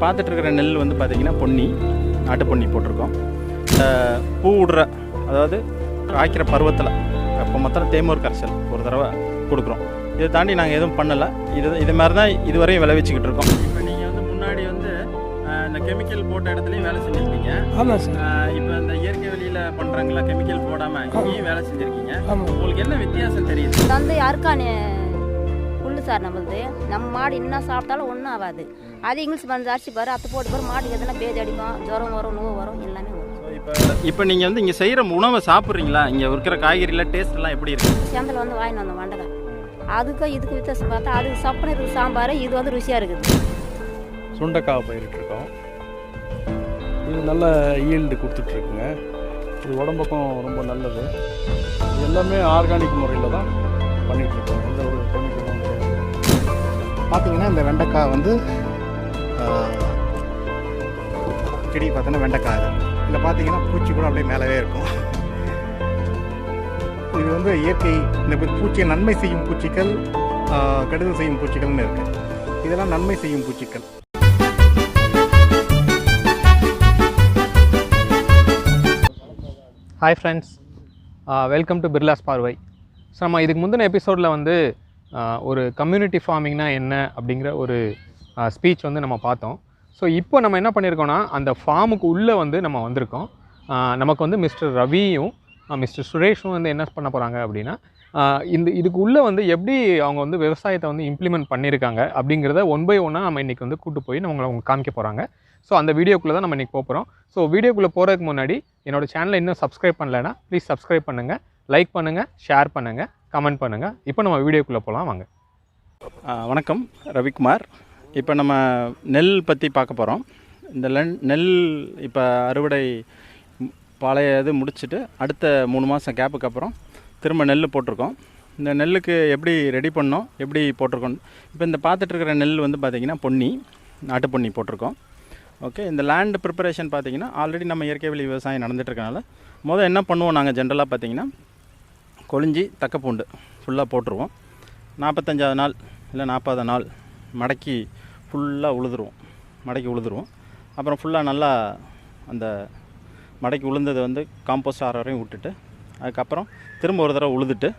பார்த்துட்டு இருக்கிற நெல் வந்து பார்த்திங்கன்னா பொன்னி, நாட்டு பொன்னி போட்டிருக்கோம். பூ விடுற, அதாவது காய்க்கிற பருவத்தில் அப்போ மொத்தம் தேமூர் கரைசல் ஒரு தடவை கொடுக்குறோம். இதை தாண்டி நாங்கள் எதுவும் பண்ணலை. இது மாதிரி தான் இதுவரையும் விளைவிச்சிக்கிட்டு இருக்கோம். இப்போ நீங்கள் வந்து முன்னாடி வந்து இந்த கெமிக்கல் போட்ட இடத்துலையும் வேலை செஞ்சுருக்கீங்க. ஆமாம் சார். இப்போ இந்த இயற்கை வெளியில் பண்ணுறாங்களா கெமிக்கல் போடாமல், இங்கேயும் வேலை செஞ்சுருக்கீங்க. உங்களுக்கு என்ன வித்தியாசம் தெரியுது? இது வந்து யாருக்கான புல்லு சார் நம்மளுது. நம்ம மாடு என்ன சாப்பிட்டாலும் ஒன்றும் ஆகாது. அது இங்கிலீஷ் மருந்து அரிசி பாரு, அத்தை போட்டு பாரு, மாட்டுக்கு எதுனா பேதி அடிக்கும், ஜுரம் வரும், நோவு வரும், எல்லாமே வரும். இப்போ நீங்கள் வந்து இங்கே செய்கிற உணவை சாப்பிட்றீங்களா? இங்கே இருக்கிற காய்கறியில் டேஸ்ட்லாம் எப்படி இருக்குது? சேந்தல் வந்து வாங்கிட்டு வந்தோம் வெண்டைக்காய். அதுக்கும் இதுக்கு வித்தியாசம் பார்த்தா அது சப்பனை இருக்குது சாம்பார், இது வந்து ருசியாக இருக்குது. சுண்டைக்காய் பயிரிட்டுருக்கோம். இது நல்ல ஈல்டு கொடுத்துட்ருக்குங்க. இது உடம்புக்கும் ரொம்ப நல்லது. இது எல்லாமே ஆர்கானிக் முறையில் தான் பண்ணிகிட்ருக்கோம். எந்த ஒரு கெமிக்கலும் பார்த்திங்கன்னா இந்த வெண்டைக்காய் வந்து செடி பார்த்தோன்னா வெண்டைக்காய் அது. இதில் பார்த்தீங்கன்னா பூச்சி கூட அப்படியே மேலவே இருக்கும். இது வந்து இயற்கை. இந்த பூச்சியை நன்மை செய்யும் பூச்சிகள், கெடுதல் செய்யும் பூச்சிகள்னு இருக்குது. இதெல்லாம் நன்மை செய்யும் பூச்சிகள். Hi friends, welcome to Birlas பார்வை. ஸோ நம்ம இதுக்கு முந்தின எபிசோடில் வந்து ஒரு கம்யூனிட்டி ஃபார்மிங்னா என்ன அப்படிங்கிற ஒரு ஸ்பீச் வந்து நம்ம பார்த்தோம். ஸோ இப்போ நம்ம என்ன பண்ணியிருக்கோன்னா, அந்த ஃபார்முக்கு உள்ளே வந்து நம்ம வந்திருக்கோம். நமக்கு வந்து மிஸ்டர் ரவியும் மிஸ்டர் சுரேஷும் வந்து என்ன பண்ண போகிறாங்க அப்படின்னா, இதுக்கு உள்ளே வந்து எப்படி அவங்க வந்து விவசாயத்தை வந்து இம்ப்ளிமெண்ட் பண்ணியிருக்காங்க அப்படிங்கிறத ஒன் பை ஒன்னாக நம்ம இன்றைக்கி வந்து கூட்டு போய் அவங்க காமிக்க போகிறாங்க. ஸோ அந்த வீடியோக்குள்ளே தான் நம்ம இன்றைக்கி போகிறோம். ஸோ வீடியோக்குள்ளே போகிறதுக்கு முன்னாடி என்னோடய சேனலை இன்னும் சப்ஸ்கிரைப் பண்ணலைன்னா ப்ளீஸ் சப்ஸ்கிரைப் பண்ணுங்கள், லைக் பண்ணுங்கள், ஷேர் பண்ணுங்கள், கமெண்ட் பண்ணுங்கள். இப்போ நம்ம வீடியோக்குள்ளே போகலாம் வாங்க. வணக்கம், ரவிக்குமார். இப்போ நம்ம நெல் பற்றி பார்க்க போகிறோம். இந்த நெல் இப்போ அறுவடை பழைய இது முடிச்சுட்டு அடுத்த 3 மாதம் கேப்புக்கு அப்புறம் திரும்ப நெல் போட்டிருக்கோம். இந்த நெல்லுக்கு எப்படி ரெடி பண்ணோம், எப்படி போட்டிருக்கோம். இப்போ இந்த பார்த்துட்ருக்கிற நெல் வந்து பார்த்திங்கன்னா பொன்னி, நாட்டு பொன்னி போட்டிருக்கோம். ஓகே, இந்த லேண்டு ப்ரிப்பரேஷன் பார்த்திங்கன்னா ஆல்ரெடி நம்ம இயற்கை வழி விவசாயம் நடந்துகிட்ருக்கனால முதல் என்ன பண்ணுவோம் நாங்கள் ஜென்ரலாக பார்த்திங்கன்னா, கொழிஞ்சி தக்கப்பூண்டு ஃபுல்லாக போட்டுருவோம். 45ஆவது நாள் இல்லை 40ஆவது நாள் மடக்கி ஃபுல்லாக உழுதுருவோம். அப்புறம் ஃபுல்லாக நல்லா அந்த மடக்கி உளுந்ததை வந்து காம்போஸ்ட் ஆற வரையும் விட்டுட்டு அதுக்கப்புறம் திரும்ப ஒரு தடவை உழுதுட்டு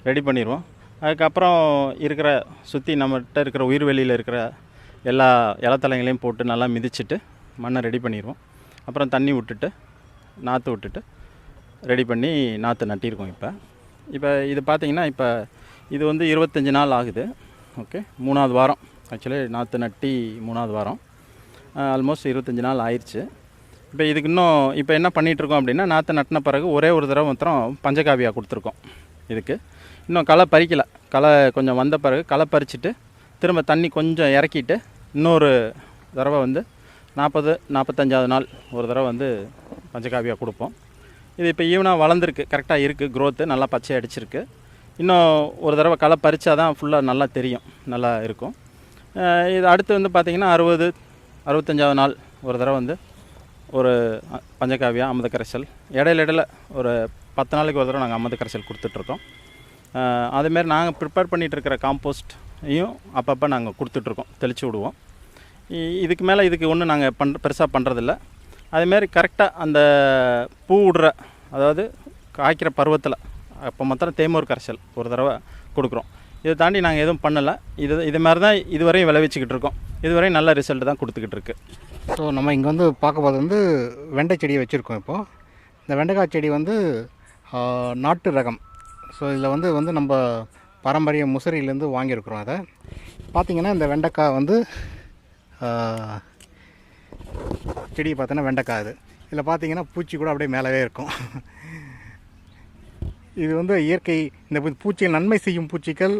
ரெடி பண்ணிடுவோம். அதுக்கப்புறம் இருக்கிற சுற்றி நம்மகிட்ட இருக்கிற உயிர்வெளியில் இருக்கிற எல்லா இலத்தலைங்களையும் போட்டு நல்லா மிதிச்சுட்டு மண்ணை ரெடி பண்ணிடுவோம். அப்புறம் தண்ணி விட்டுட்டு நாற்று விட்டுட்டு ரெடி பண்ணி நாற்று நட்டியிருக்கோம். இப்போ இது பார்த்திங்கன்னா இப்போ இது வந்து 25 நாள் ஆகுது. ஓகே, 3ஆவது வாரம். ஆக்சுவலி நாற்று நட்டி 3ஆவது வாரம், ஆல்மோஸ்ட் 25 நாள் ஆயிடுச்சு. இப்போ இதுக்கு இன்னும் இப்போ என்ன பண்ணிகிட்ருக்கோம் அப்படின்னா, நாற்று நட்டின பிறகு ஒரே ஒரு தடவை மாத்திரம் பஞ்சகாவியா கொடுத்துருக்கோம். இதுக்கு இன்னும் களை பறிக்கலை. களை கொஞ்சம் வந்த பிறகு களை பறிச்சுட்டு திரும்ப தண்ணி கொஞ்சம் இறக்கிட்டு இன்னொரு தடவை வந்து 40-45ஆவது நாள் ஒரு தடவை வந்து பஞ்சகாவியா கொடுப்போம். இது இப்போ ஈவனாக வளர்ந்துருக்கு, கரெக்டாக இருக்குது, க்ரோத்து நல்லா பச்சை அடிச்சிருக்கு. இன்னும் ஒரு தடவை களை பறித்தா தான் ஃபுல்லாக நல்லா தெரியும், நல்லா இருக்கும். இது அடுத்து வந்து பார்த்திங்கன்னா 60-65ஆவது நாள் ஒரு தடவை வந்து ஒரு பஞ்சகாவியா அமிர்த கரைசல், இடையில ஒரு 10 நாளைக்கு ஒரு தடவை நாங்கள் அமிர்த கரைசல் கொடுத்துட்ருக்கோம். அதுமாரி நாங்கள் ப்ரிப்பேர் பண்ணிகிட்ருக்கிற காம்போஸ்ட்டையும் அப்பப்போ நாங்கள் கொடுத்துட்ருக்கோம், தெளித்து விடுவோம். இதுக்கு மேலே இதுக்கு ஒன்றும் நாங்கள் பெருசாக பண்ணுறதில்ல. அதுமாரி கரெக்டாக அந்த பூ விடுற, அதாவது காய்க்கிற பருவத்தில் அப்போ மாத்திரம் தேமூர் கரைசல் ஒரு தடவை கொடுக்குறோம். இதை தாண்டி நாங்கள் எதுவும் பண்ணலை. இது மாதிரி தான் இதுவரையும் விளைவிச்சிக்கிட்டு இருக்கோம். இதுவரையும் நல்ல ரிசல்ட் தான் கொடுத்துக்கிட்டு இருக்கு. ஸோ நம்ம இங்கே வந்து பார்க்க போது வந்து வெண்டை செடியை வச்சுருக்கோம். இப்போது இந்த வெண்டைக்காய் செடி வந்து நாட்டு ரகம். ஸோ இதில் வந்து நம்ம பாரம்பரிய முசிறியிலேருந்து வாங்கியிருக்கிறோம். அதை பார்த்திங்கன்னா இந்த வெண்டைக்காய் வந்து செடியை பார்த்தோன்னா வெண்டைக்காய் அது. இதில் பார்த்திங்கன்னா பூச்சி கூட அப்படியே மேலவே இருக்கும். இது வந்து இயற்கை. இந்த பூச்சியை நன்மை செய்யும் பூச்சிகள்,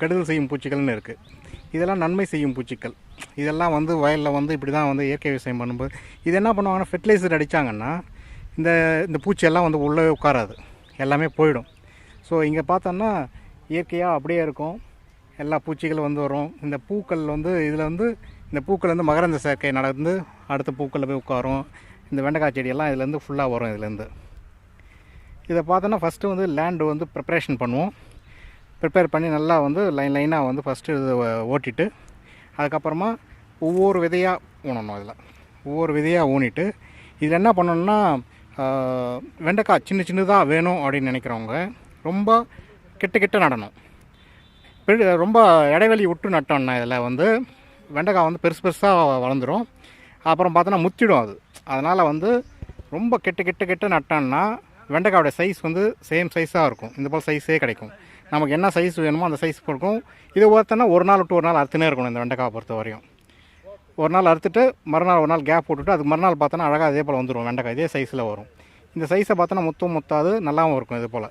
கெடுதல் செய்யும் பூச்சிகள்னு இருக்குது. இதெல்லாம் நன்மை செய்யும் பூச்சிகள். இதெல்லாம் வந்து வயலில் வந்து இப்படி தான் வந்து இயற்கை விவசாயம் பண்ணும்போது இது என்ன பண்ணுவாங்கன்னா, ஃபெர்டிலைசர் அடித்தாங்கன்னா இந்த பூச்சியெல்லாம் வந்து உள்ளே உட்காராது, எல்லாமே போயிடும். ஸோ இங்கே பார்த்தோன்னா இயற்கையாக அப்படியே இருக்கும். எல்லா பூச்சிகளும் வந்து வரும். இந்த பூக்கள் வந்து இதில் வந்து இந்த பூக்கள் வந்து மகரந்த சேர்க்கை நடந்து அடுத்த பூக்களில் போய் உட்காரும். இந்த வெண்டைக்காய் செடியெல்லாம் இதுலேருந்து ஃபுல்லாக வரும். இதுலேருந்து இதை பார்த்தோன்னா ஃபஸ்ட்டு வந்து லேண்டு வந்து ப்ரிப்பரேஷன் பண்ணுவோம். ப்ரிப்பேர் பண்ணி நல்லா வந்து லைனாக வந்து ஃபஸ்ட்டு இது ஓட்டிட்டு அதுக்கப்புறமா ஒவ்வொரு விதையாக ஊனணும். அதில் ஒவ்வொரு விதையாக ஊனிட்டு இதில் என்ன பண்ணணும்னா வெண்டைக்காய் சின்னதாக வேணும் அப்படின்னு நினைக்கிறவங்க ரொம்ப கிட்ட நடணும். ரொம்ப இடைவெளி விட்டு நட்டோம்னா இதில் வந்து வெண்டைக்காய் வந்து பெருசாக வளர்ந்துடும். அப்புறம் பார்த்தோன்னா முத்திடும் அது. அதனால் வந்து ரொம்ப கிட்ட நட்டோம்னா வெண்டைக்காயோட சைஸ் வந்து சேம் சைஸாக இருக்கும். இந்த போல் சைஸே கிடைக்கும். நமக்கு என்ன சைஸ் வேணுமோ அந்த சைஸ் இருக்கும். இது ஒருத்தனா ஒரு நாள் விட்டு ஒரு நாள் அறுத்துனே இருக்கணும். இந்த வெண்டைக்காய் பொறுத்த வரையும் ஒரு நாள் அறுத்துட்டு மறுநாள் ஒரு நாள் கேப் போட்டுவிட்டு அதுக்கு மறுநாள் பார்த்தோன்னா அழகாக அதே போல் வந்துடும். வெண்டைக்காய் இதே சைஸில் வரும். இந்த சைஸை பார்த்தோன்னா முத்தாது நல்லாவும் இருக்கும். இது போல்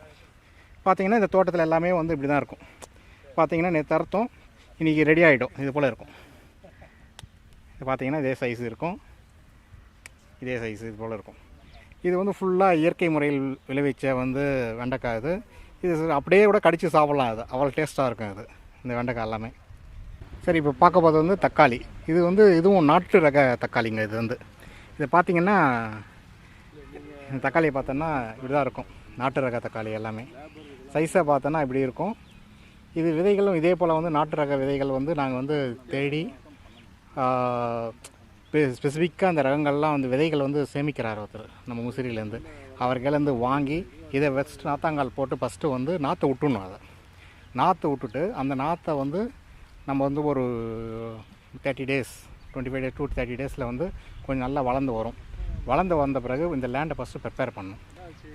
பார்த்திங்கன்னா இந்த தோட்டத்தில் எல்லாமே வந்து இப்படி தான் இருக்கும். பார்த்திங்கன்னா நேற்று அறுத்தோம், இன்றைக்கி ரெடி ஆகிடும். இது போல் இருக்கும். இது பார்த்திங்கன்னா இதே சைஸ் இருக்கும். இதே சைஸ் இது போல் இருக்கும். இது வந்து ஃபுல்லாக இயற்கை முறையில் விளைவிச்ச வந்து வெண்டைக்காய். இது அப்படியே கூட கடித்து சாப்பிட்லாம். அது அவ்வளோ டேஸ்ட்டாக இருக்கும். இது இந்த வெண்டைக்காய் எல்லாமே. சரி, இப்போ பார்க்க போகிறது வந்து தக்காளி. இது வந்து இதுவும் நாட்டு ரக தக்காளிங்க. இது வந்து இதை பார்த்திங்கன்னா தக்காளியை பார்த்தோன்னா இப்படி தான் இருக்கும். நாட்டு ரக தக்காளி எல்லாமே சைஸை பார்த்தோன்னா இப்படி இருக்கும். இது விதைகளும் இதே போல் வந்து நாட்டு ரக விதைகள் வந்து நாங்கள் வந்து தேடி ஸ்பெசிஃபிக்காக அந்த ரகங்கள்லாம் வந்து விதைகள் வந்து சேமிக்கிறார் ஒருத்தர் நம்ம முசிறியிலேருந்து. அவர்களேருந்து வாங்கி இதை ஃபஸ்ட்டு நாற்றாங்கால் போட்டு ஃபஸ்ட்டு வந்து நாற்றை விட்டுணும். அதை நாற்றை விட்டுட்டு அந்த நாற்றை வந்து நம்ம வந்து ஒரு 30 days 25 days to 30 days வந்து கொஞ்சம் நல்லா வளர்ந்து வரும். வளர்ந்து வந்த பிறகு இந்த லேண்டை ஃபஸ்ட்டு ப்ரிப்பேர் பண்ணணும்.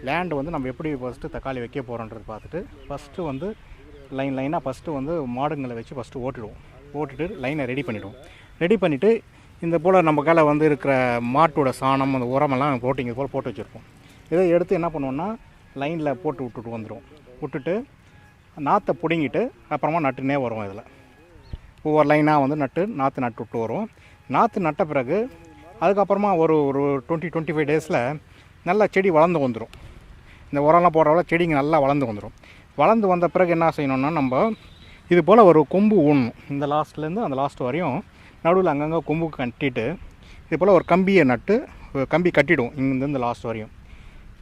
லேண்டு வந்து நம்ம எப்படி ஃபஸ்ட்டு தக்காளி வைக்க போகிறோன்றது பார்த்துட்டு ஃபஸ்ட்டு வந்து லைனாக ஃபஸ்ட்டு வந்து மாடுங்களை வச்சு ஃபஸ்ட்டு ஓட்டிட்டு லைனை ரெடி பண்ணிவிடுவோம். ரெடி பண்ணிவிட்டு இந்த போல் நம்ம கையில் வந்து இருக்கிற மாட்டோட சாணம் அந்த உரமெல்லாம் போட்டு இங்கே போல் போட்டு வச்சுருப்போம். இதை எடுத்து என்ன பண்ணுவோன்னா லைனில் போட்டு விட்டுட்டு நாற்றை பிடுங்கிட்டு அப்புறமா நட்டுனே வரும். இதில் ஒவ்வொரு லைனாக வந்து நாற்று நட்டு விட்டு வரும். நாற்று நட்ட பிறகு அதுக்கப்புறமா ஒரு 20-25 days நல்லா செடி வளர்ந்து வந்துடும். இந்த உரம்லாம் போடுறவள செடிங்க நல்லா வளர்ந்து வந்துடும். வளர்ந்து வந்த பிறகு என்ன செய்யணும்னா நம்ம இது போல் ஒரு கொம்பு ஊனணும். இந்த லாஸ்ட்லேருந்து அந்த லாஸ்ட் வரையும் நடுவில் அங்கங்கே கொம்பு கட்டிட்டு இது போல் ஒரு கம்பியை நட்டு கம்பி கட்டிவிடுவோம். இங்கேருந்து லாஸ்ட் வரையும்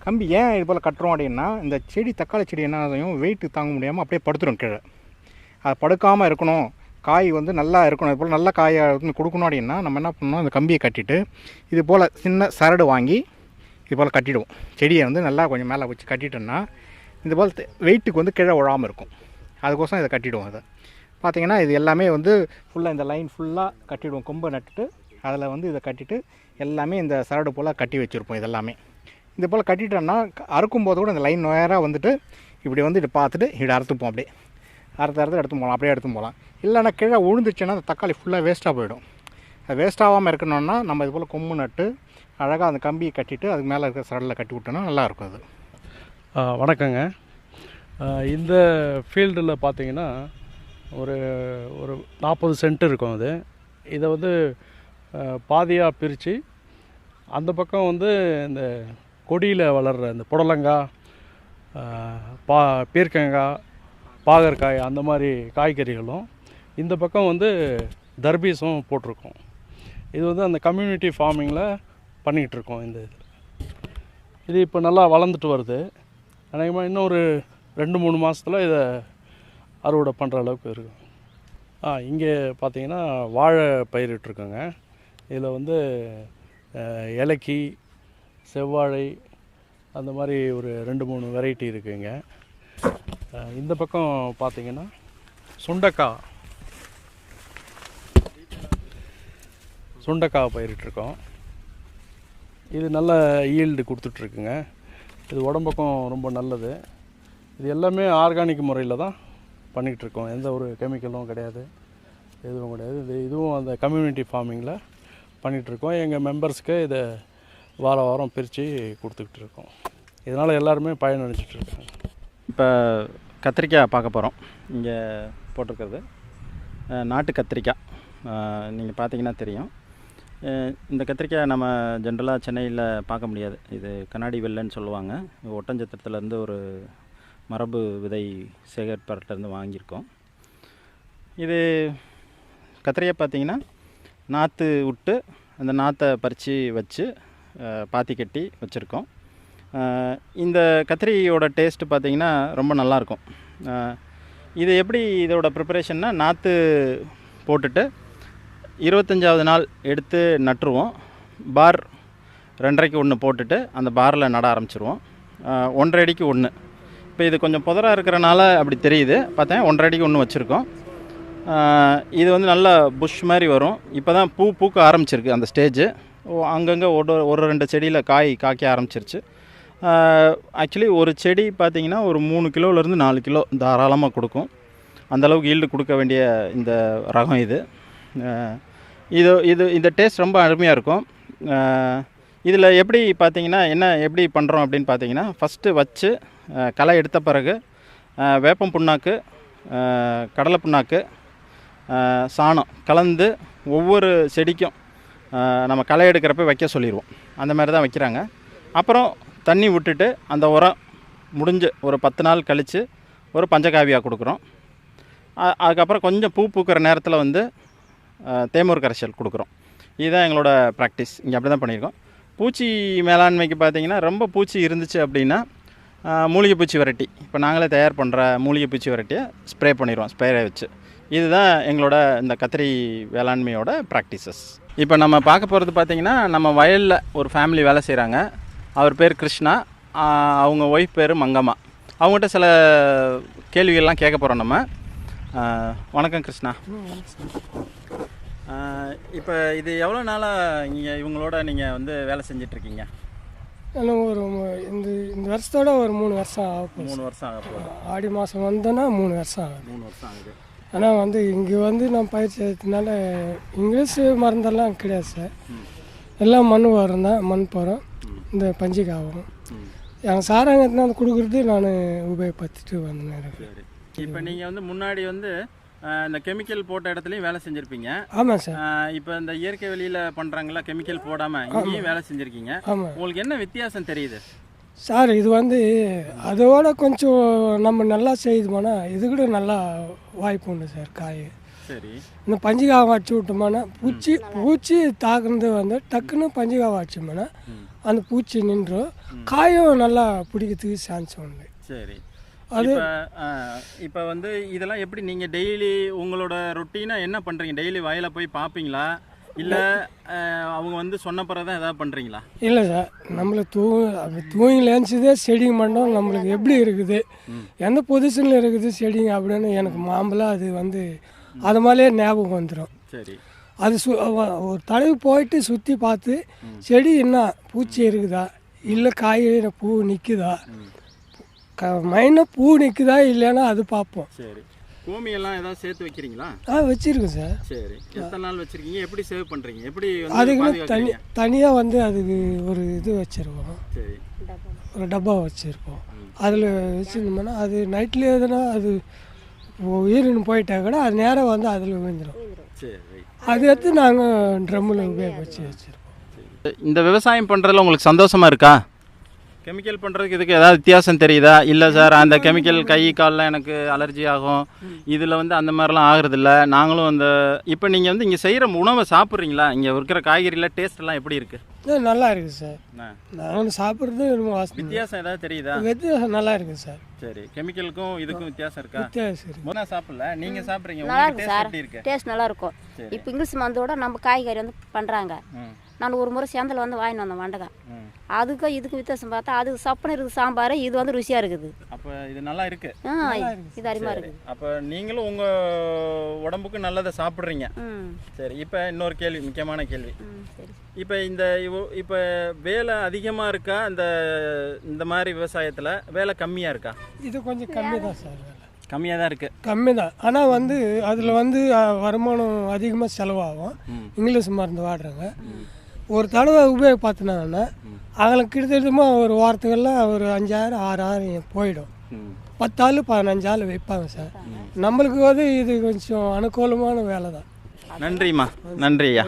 கம்பி ஏன் இது போல் கட்டுறோம் அப்படின்னா இந்த செடி தக்காளி செடி என்ன ஆகும், வெயிட்டு தாங்க முடியாமல் அப்படியே படுத்துடும் கீழே. அது படுக்காமல் இருக்கணும், காய் வந்து நல்லா இருக்கணும், இது போல் நல்ல காயை கொடுக்கணும் அப்படின்னா நம்ம என்ன பண்ணணும், இந்த கம்பியை கட்டிட்டு இது போல் சின்ன சரடு வாங்கி இது போல் கட்டிடுவோம். செடியை வந்து நல்லா கொஞ்சம் மேலே வச்சு கட்டிட்டோன்னா இது போல் வெயிட்டுக்கு வந்து கீழே விழாமல் இருக்கும். அதுக்கோசம் இதை கட்டிடுவோம். அதை பார்த்திங்கன்னா இது எல்லாமே வந்து ஃபுல்லாக இந்த லைன் ஃபுல்லாக கட்டிடுவோம். கொம்பை நட்டுட்டு அதில் வந்து இதை கட்டிட்டு எல்லாமே இந்த சரடு போல் கட்டி வச்சுருப்போம். இதெல்லாமே இது போல் கட்டிட்டோன்னா அறுக்கும்போது கூட இந்த லைன் நேராக வந்துட்டு இப்படி வந்து இதை பார்த்துட்டு இப்படி அறுத்துப்போம். அப்படியே அறுத்து எடுத்து போகலாம். அப்படியே எடுத்து போகலாம். இல்லைன்னா கீழே விழுந்துச்சுன்னா அந்த தக்காளி ஃபுல்லாக வேஸ்ட்டாக போயிடும். அது வேஸ்ட் ஆகாமல் இருக்கணும்னா நம்ம இது போல் கொம்பு நட்டு அழகாக அந்த கம்பியை கட்டிட்டு அதுக்கு மேலே இருக்கிற சரடில் கட்டி விட்டோன்னா நல்லாயிருக்கும். அது வணக்கங்க. இந்த ஃபீல்டில் பார்த்தீங்கன்னா ஒரு 40 சென்ட் இருக்கும். அது இதை வந்து பாதியாக பிரித்து அந்த பக்கம் வந்து இந்த கொடியில் வளர்கிற இந்த புடலங்காய், பீர்க்கங்காய், பாகற்காய் அந்த மாதிரி காய்கறிகளும், இந்த பக்கம் வந்து தர்பீஸும் போட்டிருக்கோம். இது வந்து அந்த கம்யூனிட்டி ஃபார்மிங்கில் பண்ணிகிட்ருக்கோம். இது இப்போ நல்லா வளர்ந்துட்டு வருது. அநேகமாக இன்னும் ஒரு 2-3 மாதத்தில் இதை அறுவடை பண்ணுற அளவுக்கு இருக்கும். இங்கே பார்த்தீங்கன்னா வாழை பயிரிட்டுருக்கோங்க. இதில் வந்து இலக்கி, செவ்வாழை அந்த மாதிரி ஒரு 2-3 வெரைட்டி இருக்குங்க. இந்த பக்கம் பார்த்தீங்கன்னா சுண்டைக்காய் பயிரிட்டுருக்கோம். இது நல்ல ஈல்டு கொடுத்துட்ருக்குங்க. இது உடம்புக்கும் ரொம்ப நல்லது. இது எல்லாமே ஆர்கானிக் முறையில் தான் பண்ணிகிட்ருக்கோம். எந்த ஒரு கெமிக்கலும் கிடையாது, எதுவும் கிடையாது. இதுவும் அந்த கம்யூனிட்டி ஃபார்மிங்கில் பண்ணிகிட்ருக்கோம். எங்கள் மெம்பர்ஸ்க்கு இதை வாரம் பிரித்து கொடுத்துக்கிட்டு இருக்கோம். இதனால் எல்லாருமே பயனடைஞ்சிட்ருக்காங்க. இப்போ கத்திரிக்காய் பார்க்க போகிறோம். இங்கே போட்டிருக்கிறது நாட்டு கத்திரிக்காய். நீங்கள் பார்த்தீங்கன்னா தெரியும். இந்த கத்திரிக்காய் நம்ம ஜென்ரலாக சென்னையில் பார்க்க முடியாது. இது கண்ணாடி வெள்ளைன்னு சொல்லுவாங்க. ஒட்டஞ்சத்திரத்துலேருந்து ஒரு மரபு விதை சேகரிப்பாளர்கிட்டருந்து வாங்கியிருக்கோம். இது கத்திரிக்காய் பார்த்திங்கன்னா நாற்று விட்டு அந்த நாற்றை பறித்து வச்சு பாத்தி கட்டி வச்சுருக்கோம். இந்த கத்திரியோட டேஸ்ட்டு பார்த்திங்கன்னா ரொம்ப நல்லாயிருக்கும். இது எப்படி இதோட ப்ரிப்பரேஷன்னா, நாற்று போட்டுட்டு 25வது நாள் எடுத்து நட்டுருவோம். பார் 2.5க்கு 1 போட்டுட்டு அந்த பாரில் நட ஆரம்பிச்சிருவோம். 1.5 அடிக்கு 1. இப்போ இது கொஞ்சம் புதராக இருக்கிறனால அப்படி தெரியுது. பார்த்தேன் 1.5 அடிக்கு 1 வச்சுருக்கோம். இது வந்து நல்லா புஷ் மாதிரி வரும். இப்போ தான் பூக்க ஆரம்பிச்சிருக்கு அந்த ஸ்டேஜு. அங்கங்கே ஒரு 2 செடியில் காய்க்க ஆரம்பிச்சிருச்சு. ஆக்சுவலி ஒரு செடி பார்த்திங்கன்னா ஒரு 3 கிலோலேருந்து 4 கிலோ தாராளமாக கொடுக்கும். அந்தளவுக்கு ஈல்டு கொடுக்க வேண்டிய இந்த ரகம் இது. இந்த டேஸ்ட் ரொம்ப அருமையாக இருக்கும். இதில் எப்படி பார்த்தீங்கன்னா எப்படி பண்ணுறோம் அப்படின்னு பார்த்தீங்கன்னா, ஃபஸ்ட்டு வச்சு களை எடுத்த பிறகு வேப்பம் புண்ணாக்கு, கடலை புண்ணாக்கு, சாணம் கலந்து ஒவ்வொரு செடிக்கும் நம்ம களை எடுக்கிறப்ப வைக்க சொல்லிடுவோம். அந்த மாதிரி தான் வைக்கிறாங்க. அப்புறம் தண்ணி விட்டுட்டு அந்த உரம் முடிஞ்சு ஒரு 10 நாள் கழித்து ஒரு பஞ்சகாவியாக கொடுக்குறோம். அதுக்கப்புறம் கொஞ்சம் பூக்கிற நேரத்தில் வந்து தேமூர் கரைசல் கொடுக்குறோம். இதுதான் எங்களோட ப்ராக்டிஸ். இங்கே அப்படி தான் பண்ணியிருக்கோம். பூச்சி மேலாண்மைக்கு பார்த்திங்கன்னா ரொம்ப பூச்சி இருந்துச்சு அப்படின்னா மூலிகை பூச்சி வெரைட்டி, இப்போ நாங்களே தயார் பண்ணுற மூலிகை பூச்சி வெரைட்டியை ஸ்ப்ரே பண்ணிடுவோம், ஸ்ப்ரேரை வச்சு. இதுதான் எங்களோட இந்த கத்திரி வேளாண்மையோட ப்ராக்டிசஸ். இப்போ நம்ம பார்க்க போகிறது பார்த்திங்கன்னா, நம்ம வயலில் ஒரு ஃபேமிலி வேலை செய்கிறாங்க. அவர் பேர் கிருஷ்ணா, அவங்க ஒய்ஃப் பேர் மங்கம்மா. அவங்ககிட்ட சில கேள்விகள்லாம் கேட்க போகிறோம் நம்ம. வணக்கம் கிருஷ்ணா. இப்போ இது எவ்வளோ நாளாக இவங்களோட நீங்கள் வந்து வேலை செஞ்சிட்ருக்கீங்க? ஒரு இந்த வருஷத்தோட ஒரு 3 வருஷம் ஆகும். 3 வருஷம் ஆக போகுது. ஆடி மாதம் வந்தோன்னா 3 வருஷம் ஆகுது. 3 வருஷம் ஆகுது. ஆனால் வந்து இங்கே வந்து நான் பயிர் செய்யறதுனால இங்கிலீஷ் மருந்தெல்லாம் கிடையாது சார். எல்லாம் மண் உரம் தான், மண் போகிறோம், இந்த பஞ்சிகாவும் எங்கள் சாராங்கத்தினா அது கொடுக்குறது நான் உபயோகப்படுத்திட்டு வந்தேன். இப்போ நீங்கள் வந்து முன்னாடி வந்து இந்த கெமிக்கல் போட்ட இடத்துலையும் வேலை செஞ்சுருப்பீங்க. ஆமாம் சார். இப்போ இந்த இயற்கை வெளியில் பண்ணுறாங்களா, கெமிக்கல் போடாமல் இங்கேயும் வேலை செஞ்சுருக்கீங்க. ஆமாம். உங்களுக்கு என்ன வித்தியாசம் தெரியுது சார்? இது வந்து அதோட கொஞ்சம் நம்ம நல்லா செய்தோம்னா இது கூட நல்லா வாய்ப்பு உண்டு சார். காய் சரி, இந்த பஞ்சிகாவை அடிச்சு விட்டோம்னா பூச்சி தாக்குறது வந்து டக்குன்னு பஞ்சிகாவை அடிச்சோம்னா அந்த பூச்சி நின்றும், காயும் நல்லா பிடிக்கிறதுக்கு சான்ஸ் உண்டு. சரி. அது இப்போ வந்து இதெல்லாம் எப்படி நீங்கள் டெய்லி உங்களோட ரொட்டீனாக என்ன பண்ணுறீங்க? டெய்லி வயலை போய் பார்ப்பீங்களா, இல்லை அவங்க வந்து சொன்ன பிறகு தான் எதாவது பண்ணுறீங்களா? இல்லை சார், நம்மளுக்கு தூங்கி லேஞ்சுதே செடிங்க மண்டோம் நம்மளுக்கு எப்படி இருக்குது, எந்த பொசிஷனில் இருக்குது செடிங்க அப்படின்னு எனக்கு மாம்பழம் அது வந்து அது மாதிரியே ஞாபகம் வந்துடும். சரி. அது ஒரு தடவை போயிட்டு சுற்றி பார்த்து செடி என்ன பூச்சி இருக்குதா, இல்லை காய் பூ நிற்குதா, மைனாக பூ நிற்குதா இல்லைன்னா அது பார்ப்போம். சரி. கோமியெல்லாம் ஏதாவது சேர்த்து வைக்கிறீங்களா? வச்சுருக்கேன் சார். சரி. எத்தனை நாள் வச்சுருக்கீங்க? எப்படி சேவ் பண்ணுறீங்க? எப்படி அதுக்கு தனியாக வந்து அதுக்கு ஒரு இது வச்சுருக்கோம். சரி. ஒரு டப்பா வச்சுருக்கோம். அதில் வச்சுருந்தோம்னா அது நைட்லேயே எதுனா அது உயிரின்னு போயிட்டா கூட அது நேரம் வந்து அதில் விழுந்துடும். சரி. அது எடுத்து நாங்கள் ட்ரம்மில் வச்சு வச்சுருக்கோம். இந்த விவசாயம் பண்ணுறதுல உங்களுக்கு சந்தோஷமாக இருக்கா? கெமிக்கல் பண்ணுறதுக்கு இதுக்கு ஏதாவது வித்தியாசம் தெரியுதா? இல்லை சார், அந்த கெமிக்கல் கை காலில் எனக்கு அலர்ஜி ஆகும், இதில் வந்து அந்த மாதிரிலாம் ஆகுறதில்ல. நாங்களும் அந்த இப்போ நீங்கள் வந்து இங்கே செய்கிற உணவை சாப்பிட்றீங்களா? இங்கே இருக்கிற காய்கறியில் டேஸ்ட்லாம் எப்படி இருக்குது? நல்லா இருக்குது சார். நாங்கள் சாப்பிட்றது வித்தியாசம் ஏதாவது தெரியுதா? வித்தியாசம் நல்லா இருக்குது சார். சரி. கெமிக்கலுக்கும் இதுக்கும் வித்தியாசம் இருக்கா? வித்தியாசம். முன்னா சாப்பிடல, நீங்கள் சாப்பிட்றீங்க, நல்லா இருக்கு சார். டேஸ்ட் நல்லா இருக்கும். இப்போ இங்கிலீஷ் மருந்தோட நம்ம காய்கறி வந்து பண்ணுறாங்க. நான் ஒரு முறை சேந்தல் வந்து வாங்கிட்டு வந்தேன் வெண்டைக்காய். அதுக்கும் இதுக்கு வித்தியாசம் பார்த்தா அது சப்புன்னு இருக்குது சாம்பார், இது வந்து ருசியாக இருக்குது. அப்போ இது நல்லா இருக்கு. இது அருமையாக இருக்குது. அப்போ நீங்களும் உங்கள் உடம்புக்கு நல்லதை சாப்பிட்றீங்க. சரி. இப்போ இன்னொரு கேள்வி, முக்கியமான கேள்வி. இப்போ இப்போ வேலை அதிகமாக இருக்கா, இந்த மாதிரி விவசாயத்தில் வேலை கம்மியாக இருக்கா? இது கொஞ்சம் கம்மி தான் சார். கம்மியாக தான் இருக்குது. கம்மி தான். ஆனால் வந்து அதில் வந்து வருமானம் அதிகமாக செலவாகும். இங்கிலீஷ் மருந்து வாடுறாங்க. ஒரு தடவை உபயோகப்படுத்தினாங்கன்னா அவங்களுக்கு கிட்டத்தட்ட ஒரு வாரத்துக்கெல்லாம் ஒரு 5000 6000 போயிடும். 10 ஆள் 15 ஆள் வைப்பாங்க சார். நம்மளுக்கு வந்து இது கொஞ்சம் அனுகூலமான வேலை தான். நன்றிம்மா. நன்றி ஐயா.